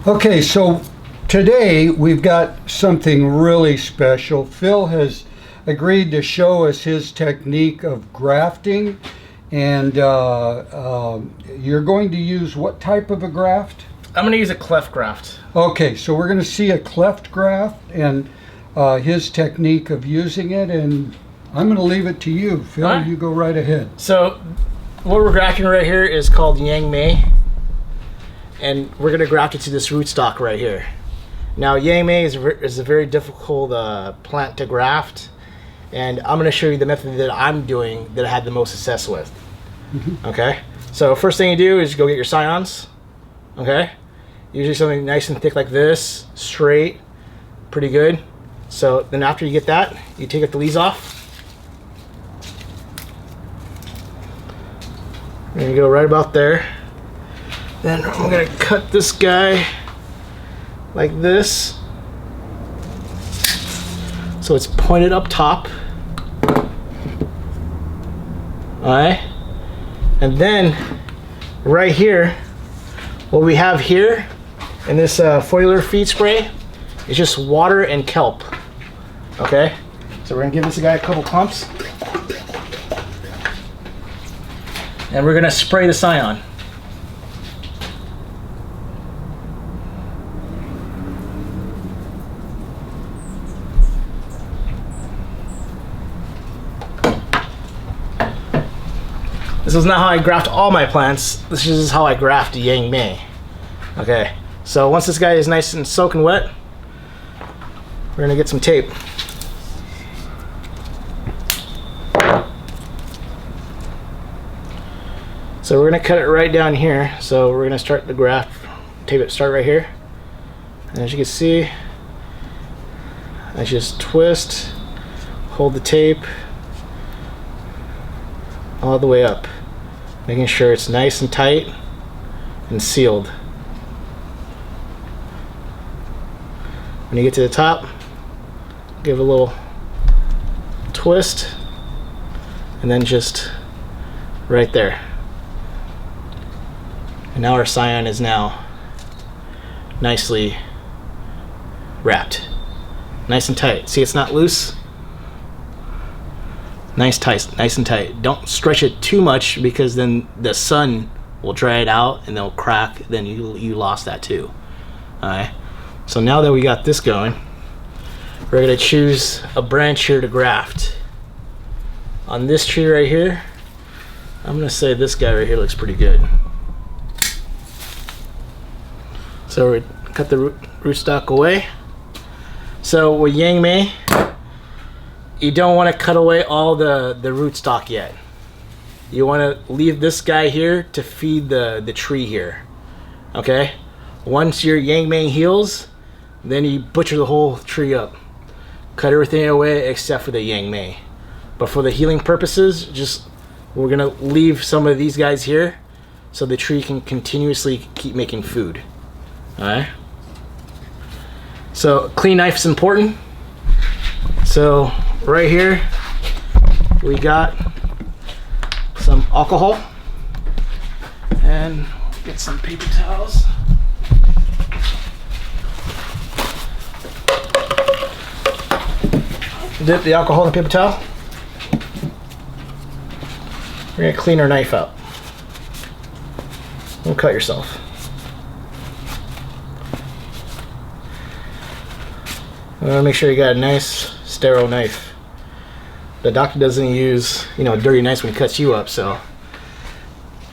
Okay, so today we've got something really special. Phil has agreed to show us his technique of grafting, and you're going to use what type of a graft? I'm going to use a cleft graft. Okay, so we're going to see a cleft graft and his technique of using it, and I'm going to leave it to you, Phil. All right. You go right ahead. So what we're grafting right here is called Yang Mei, and we're going to graft it to this rootstock right here. Now, Yang Mei is a very difficult plant to graft, and I'm going to show you the method that I'm doing that I had the most success with. Okay, so first thing you do is go get your scions. Okay, usually something nice and thick like this, straight, pretty good. So then after you get that, you take the leaves off. And you go right about there. Then I'm gonna cut this guy like this, so it's pointed up top. Alright, and then right here, what we have here in this foliar feed spray is just water and kelp. Okay, so we're gonna give this guy a couple pumps, and we're gonna spray the scion. This is not how I graft all my plants. This is how I graft Yang Mei. Okay, so once this guy is nice and soaking wet, we're gonna get some tape. So we're gonna cut it right down here. So we're gonna start the graft, tape it, start right here. And as you can see, I just twist, hold the tape all the way up, making sure it's nice and tight and sealed. When you get to the top, give a little twist, and then just right there. And now our scion is now nicely wrapped, nice and tight. See, it's not loose. Nice and tight. Don't stretch it too much, because then the sun will dry it out and they'll crack. Then you lost that too. All right. So now that we got this going, we're gonna choose a branch here to graft. On this tree right here, I'm gonna say this guy right here looks pretty good. So we cut the rootstock away. So with Yang Mei, you don't want to cut away all the rootstock yet. You want to leave this guy here to feed the tree here. Okay? Once your Yang Mei heals, then you butcher the whole tree up. Cut everything away except for the Yang Mei. But for the healing purposes, we're going to leave some of these guys here so the tree can continuously keep making food. Alright? So clean knife is important. So right here we got some alcohol, and get some paper towels. Dip the alcohol in the paper towel. We're gonna clean our knife out. Don't cut yourself. Make sure you got a nice sterile knife. The doctor doesn't use, dirty knives when he cuts you up, so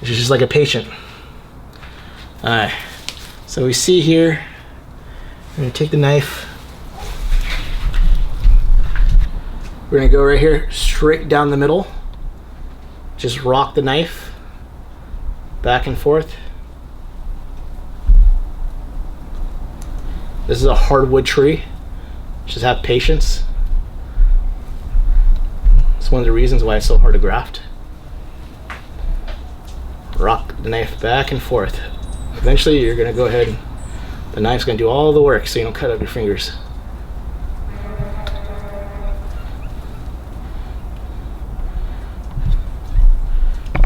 it's just like a patient. Alright, so we see here, we're gonna take the knife. We're gonna go right here, straight down the middle. Just rock the knife back and forth. This is a hardwood tree. Just have patience. It's one of the reasons why it's so hard to graft. Rock the knife back and forth. Eventually you're gonna go ahead and the knife's gonna do all the work so you don't cut up your fingers.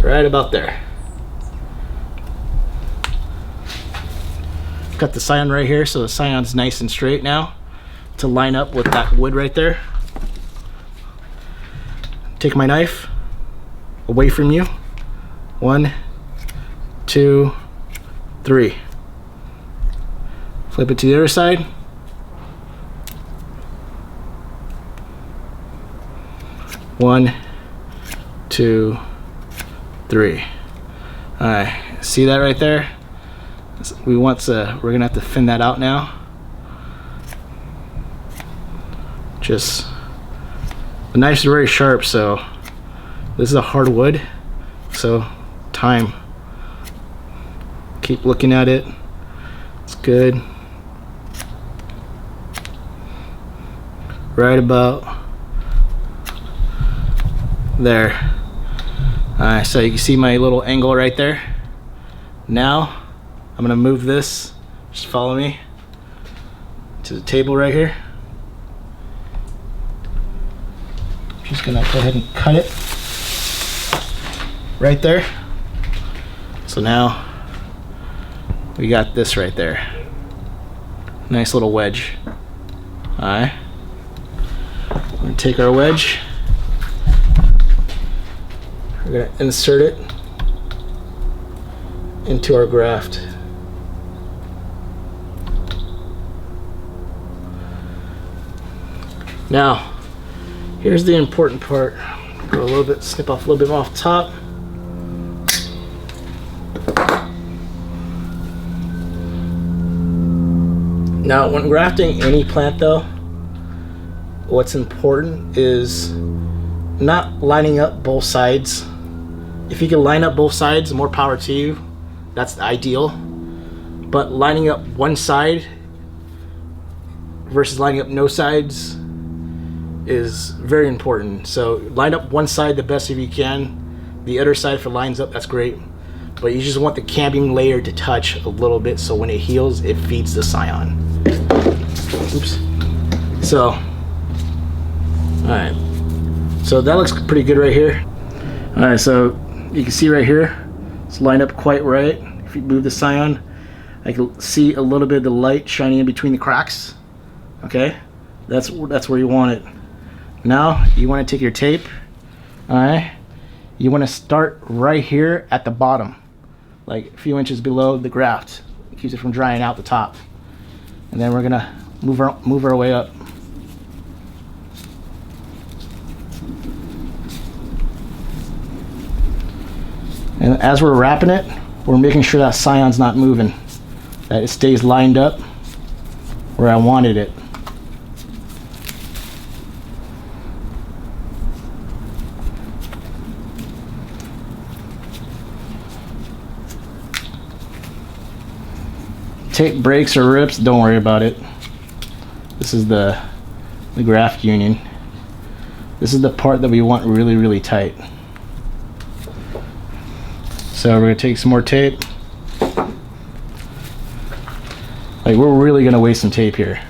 Right about there. cut the scion right here so the scion's nice and straight now to line up with that wood right there. Take my knife away from you. 1, 2, 3. Flip it to the other side. 1, 2, 3. All right, see that right there? We're gonna have to thin that out now. Just, the knife's very sharp, so this is a hard wood, so time. Keep looking at it. It's good. Right about there. Alright, so you can see my little angle right there. Now I'm gonna move this, just follow me to the table right here. Just gonna go ahead and cut it right there. So now we got this right there. Nice little wedge. Alright, we're gonna take our wedge. We're gonna insert it into our graft. Now, here's the important part. Go a little bit, snip off a little bit off top. Now, when grafting any plant though, what's important is not lining up both sides. If you can line up both sides, more power to you. That's the ideal. But lining up one side versus lining up no sides is very important. So line up one side the best if you can. The other side, if it lines up, that's great. But you just want the camping layer to touch a little bit so when it heals, it feeds the scion. Oops. So, alright. So that looks pretty good right here. Alright, so you can see right here, it's lined up quite right. If you move the scion, I can see a little bit of the light shining in between the cracks. Okay, that's where you want it. Now you want to take your tape. Alright, you want to start right here at the bottom, like a few inches below the graft. It keeps it from drying out the top. And then we're gonna move our way up. And as we're wrapping it, we're making sure that scion's not moving, that it stays lined up where I wanted it. Tape breaks or rips, don't worry about it. This is the graft union. This is the part that we want really, really tight. So we're gonna take some more tape. Like, we're really gonna waste some tape here.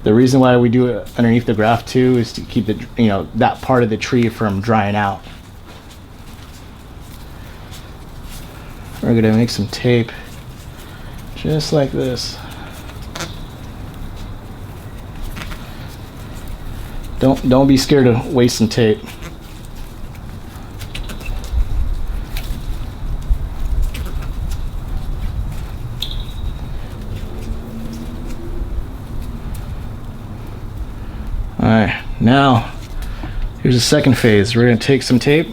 The reason why we do it underneath the graft too is to keep the, you know, that part of the tree from drying out. We're gonna make some tape just like this. Don't be scared to waste some tape. Alright, now here's the second phase. We're going to take some tape.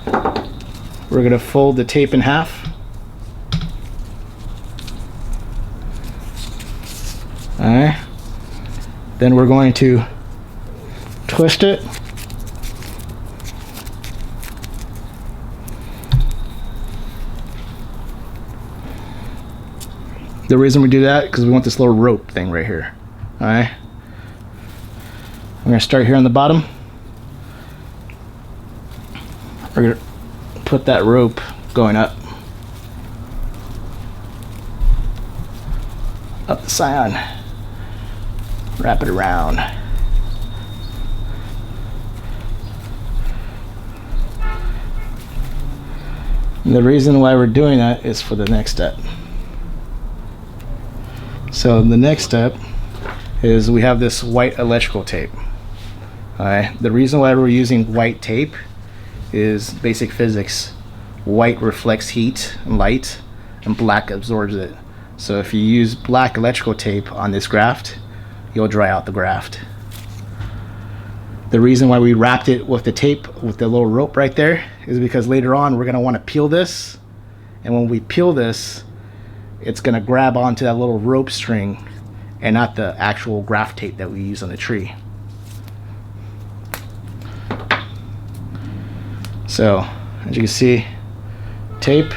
We're going to fold the tape in half. Alright. Then we're going to twist it. The reason we do that is because we want this little rope thing right here. Alright. I'm going to start here on the bottom. We're going to put that rope going up the scion. Wrap it around. And the reason why we're doing that is for the next step. So the next step is we have this white electrical tape. Alright, the reason why we're using white tape is basic physics. White reflects heat and light, and black absorbs it. So if you use black electrical tape on this graft, you'll dry out the graft. The reason why we wrapped it with the tape with the little rope right there is because later on we're going to want to peel this, and when we peel this, it's going to grab onto that little rope string and not the actual graft tape that we use on the tree. So as you can see, tape,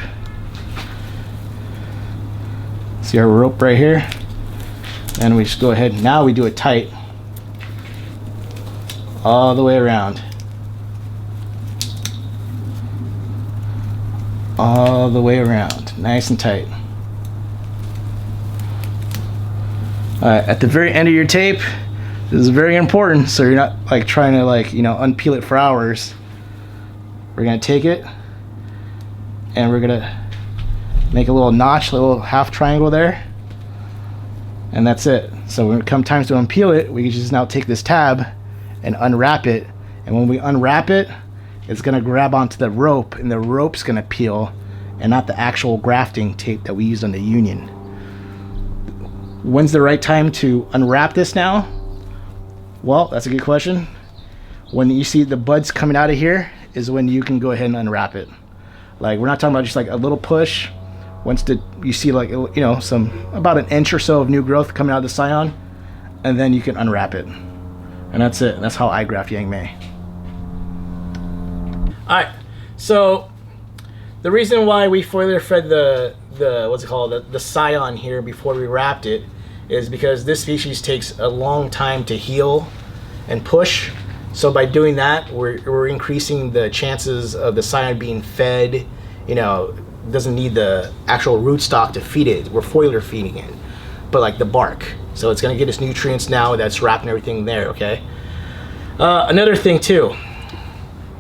see our rope right here, and we just go ahead, now we do it tight all the way around, all the way around, nice and tight. Alright, at the very end of your tape, this is very important, so you're not like trying to unpeel it for hours. We're gonna take it and we're gonna make a little notch, a little half triangle there, and that's it. So when it comes time to unpeel it, we can just now take this tab and unwrap it, and when we unwrap it, it's gonna grab onto the rope, and the rope's gonna peel, and not the actual grafting tape that we used on the union. When's the right time to unwrap this now? Well, that's a good question. When you see the buds coming out of here is when you can go ahead and unwrap it. Like, we're not talking about just like a little push. Once you see like, some about an inch or so of new growth coming out of the scion, and then you can unwrap it. And that's it. That's how I graft Yang Mei. Alright, so the reason why we foliar fed the scion here before we wrapped it is because this species takes a long time to heal and push. So by doing that, we're increasing the chances of the scion being fed. Doesn't need the actual rootstock to feed it. We're foliar feeding it, but like the bark. So it's gonna get its nutrients now that's wrapping everything there. Okay. Another thing too.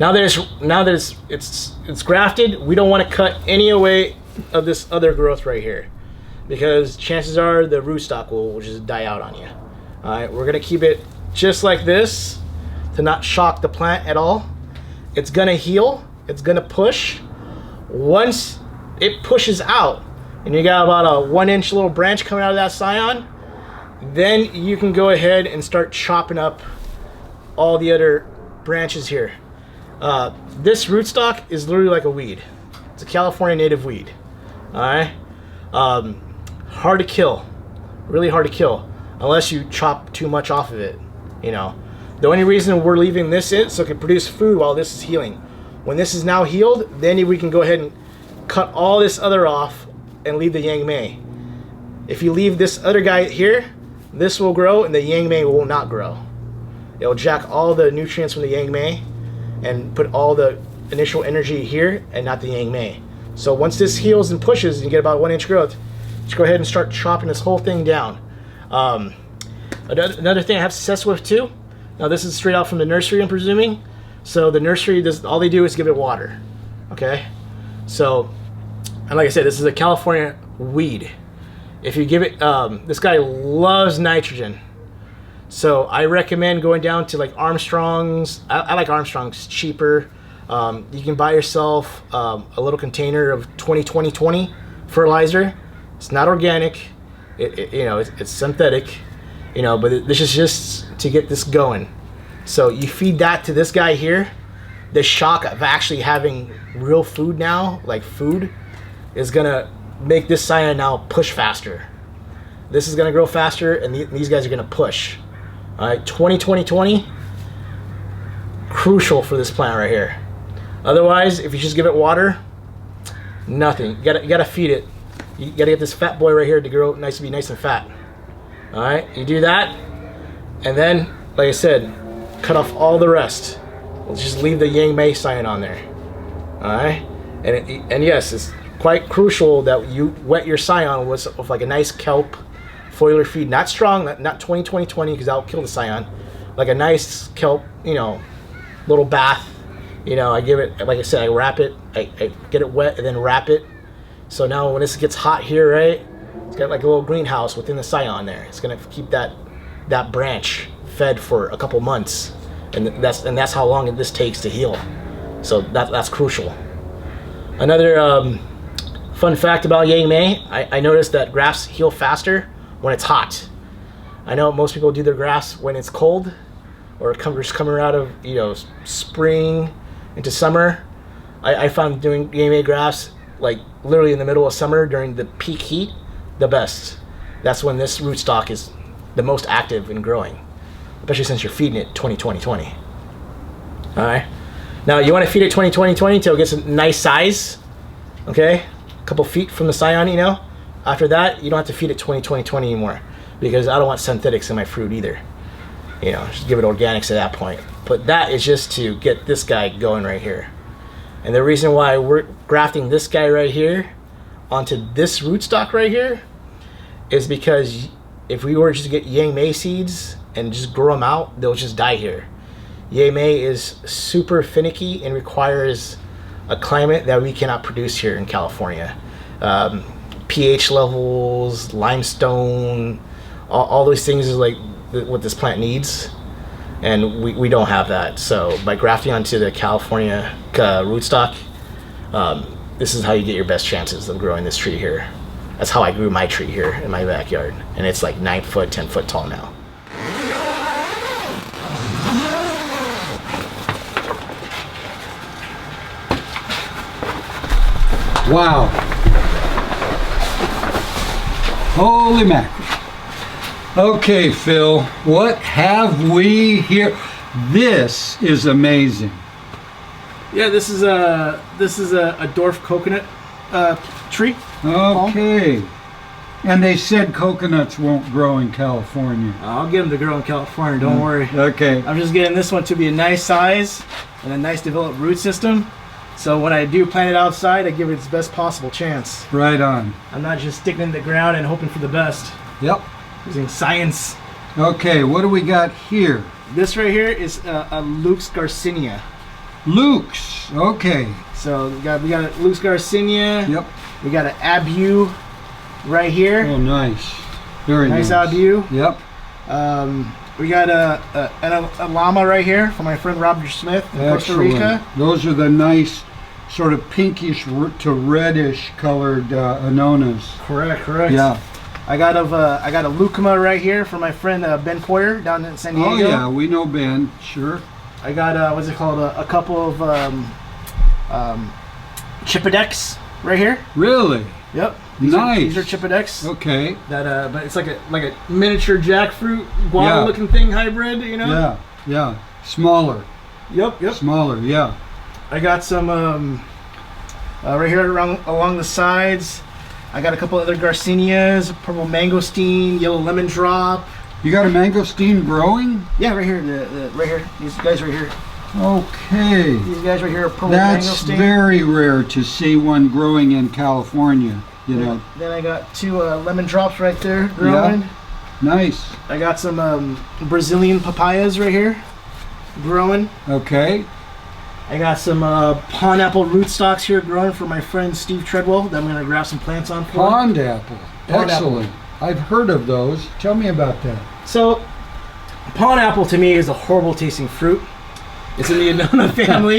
Now that it's grafted, we don't want to cut any away of this other growth right here, because chances are the rootstock will just die out on you. All right, we're gonna keep it just like this to not shock the plant at all. It's gonna heal. It's gonna push. Once it pushes out, and you got about a 1-inch little branch coming out of that scion, then you can go ahead and start chopping up all the other branches here. This rootstock is literally like a weed. It's a California native weed. Alright? Hard to kill. Really hard to kill. Unless you chop too much off of it. The only reason we're leaving this in so it can produce food while this is healing. When this is now healed, then we can go ahead and cut all this other off and leave the Yang Mei. If you leave this other guy here, this will grow and the Yang Mei will not grow. It'll jack all the nutrients from the Yang Mei and put all the initial energy here and not the Yang Mei. So once this heals and pushes and you get about 1-inch growth, just go ahead and start chopping this whole thing down. Another thing I have success with too, now this is straight out from the nursery I'm presuming. So the nursery, all they do is give it water. Okay? So, and like I said, this is a California weed. If you give it, this guy loves nitrogen. So I recommend going down to like Armstrong's. I like Armstrong's, cheaper. You can buy yourself a little container of 20-20-20 fertilizer. It's not organic. It's synthetic. But this is just to get this going. So you feed that to this guy here. The shock of actually having real food now, like food, is gonna make this scion now push faster. This is gonna grow faster, and these guys are gonna push. All right, 20-20-20, crucial for this plant right here. Otherwise, if you just give it water, nothing. You gotta feed it. You gotta get this fat boy right here to grow nice, to be nice and fat. All right, you do that, and then, like I said, cut off all the rest. We'll just leave the Yang Mei scion on there. All right, and yes, it's quite crucial that you wet your scion with like a nice kelp foliar feed, not strong, not 20-20-20, because that'll kill the scion. Like a nice kelp, little bath. I give it, like I said, I wrap it, I get it wet and then wrap it. So now when this gets hot here, right, It's got like a little greenhouse within the scion there. It's gonna keep that branch fed for a couple months, and that's how long this takes to heal. So that's crucial. Another fun fact about Yang Mei, I noticed that grafts heal faster when it's hot. I know most people do their grafts when it's cold, or just coming out of spring into summer. I found doing Yang Mei grafts like literally in the middle of summer during the peak heat, the best. That's when this rootstock is the most active and growing, especially since you're feeding it 20-20-20. All right. Now you want to feed it 20-20-20 until it gets a nice size. Okay, a couple feet from the scion. After that, you don't have to feed it 20-20-20 anymore, because I don't want synthetics in my fruit either. Just give it organics at that point. But that is just to get this guy going right here. And the reason why we're grafting this guy right here onto this rootstock right here is because if we were just to get Yang Mei seeds and just grow them out, they'll just die here. Yang Mei is super finicky and requires a climate that we cannot produce here in California. pH levels, limestone, all those things is like what this plant needs, and we don't have that. So by grafting onto the California rootstock, this is how you get your best chances of growing this tree here. That's how I grew my tree here in my backyard, and it's like 9 foot, 10 foot tall now. Wow. Holy mackerel. Okay, Phil, what have we here? This is amazing. Yeah, this is a dwarf coconut tree. Okay. And they said coconuts won't grow in California. I'll get them to grow in California, don't worry. Okay. I'm just getting this one to be a nice size and a nice developed root system. So when I do plant it outside, I give it its best possible chance. Right on. I'm not just sticking it in the ground and hoping for the best. Yep. Using science. Okay, what do we got here? This right here is a Luke's Garcinia. Luke's. Okay. So we got a Luke's Garcinia. Yep. We got an Abu right here. Oh, nice. Very nice. Nice Abu. Yep. We got a llama right here from my friend Robert Smith in Costa Rica. Those are the nice sort of pinkish to reddish colored anonas. Correct. Yeah. I got a lucuma right here from my friend Ben Poyer down in San Diego. Oh yeah, we know Ben. Sure. I got what's it called? A couple of Chipodex right here. Really? Yep. Nice. These are Chipodex. Okay. That but it's like a miniature jackfruit guava looking thing hybrid. Yeah. Smaller. Yep. Smaller. Yeah. I got some right here along the sides. I got a couple other Garcinias, purple mangosteen, yellow lemon drop. You got a mangosteen growing? Yeah, right here. Right here. These guys right here. Okay. These guys right here are purple That's mangosteen. very rare to see one growing in California. Then I got two lemon drops right there growing. Yeah. Nice. I got some Brazilian papayas right here growing. Okay. I got some pineapple rootstocks here growing for my friend Steve Treadwell that I'm going to grab some plants on for. Pond apple. Excellent. I've heard of those. Tell me about that. So, pond apple to me is a horrible tasting fruit. It's in the Annona family,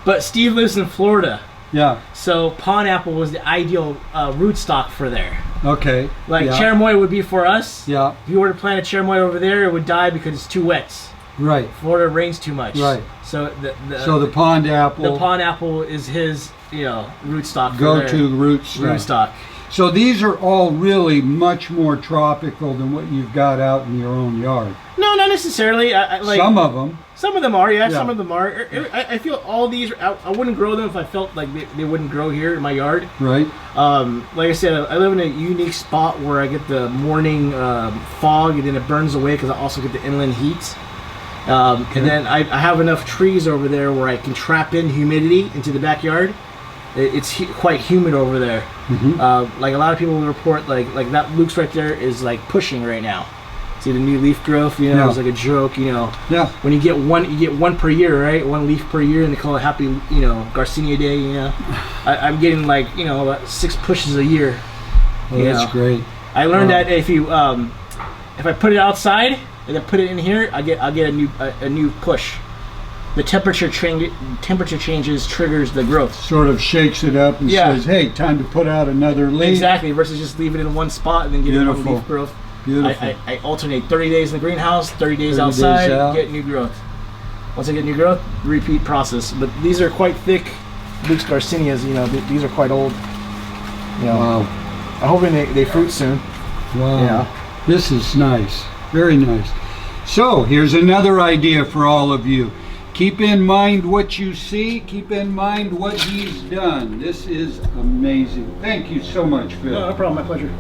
but Steve lives in Florida. Yeah. So pond apple was the ideal rootstock for there. Okay. Like cherimoy would be for us. Yeah. If you were to plant a cherimoy over there, it would die because it's too wet. Right. Florida rains too much. Right. So the pond apple. The pond apple is his rootstock. Go-to rootstock. So these are all really much more tropical than what you've got out in your own yard. No, not necessarily. Like, some of them. Some of them are, yeah. Some of them are. I feel all these. I wouldn't grow them if I felt like they wouldn't grow here in my yard. Right. Like I said, I live in a unique spot where I get the morning fog, and then it burns away because I also get the inland heat. And then I have enough trees over there where I can trap in humidity into the backyard. It's quite humid over there. Mm-hmm. Like a lot of people will report, like that Luke's right there is like pushing right now. See the new leaf growth, it's like a joke, Yeah. When you get one per year, right? One leaf per year, and they call it Happy, Garcinia Day. I'm getting like about 6 pushes a year. Oh, that's great. I learned that if you if I put it outside and then put it in here, I'll get a new push. The temperature changes triggers the growth. Sort of shakes it up and says, "Hey, time to put out another leaf." Exactly, versus just leaving it in one spot and then getting new leaf growth. Beautiful. I alternate 30 days in the greenhouse, 30 days outside, get new growth. Once I get new growth, repeat process. But these are quite thick. Luke's Garcinias, you know, these are quite old. You know, wow. I'm hoping they fruit soon. Wow. You know? This is nice. Very nice. So here's another idea for all of you. Keep in mind what you see. Keep in mind what he's done. This is amazing. Thank you so much, Phil. No problem. My pleasure.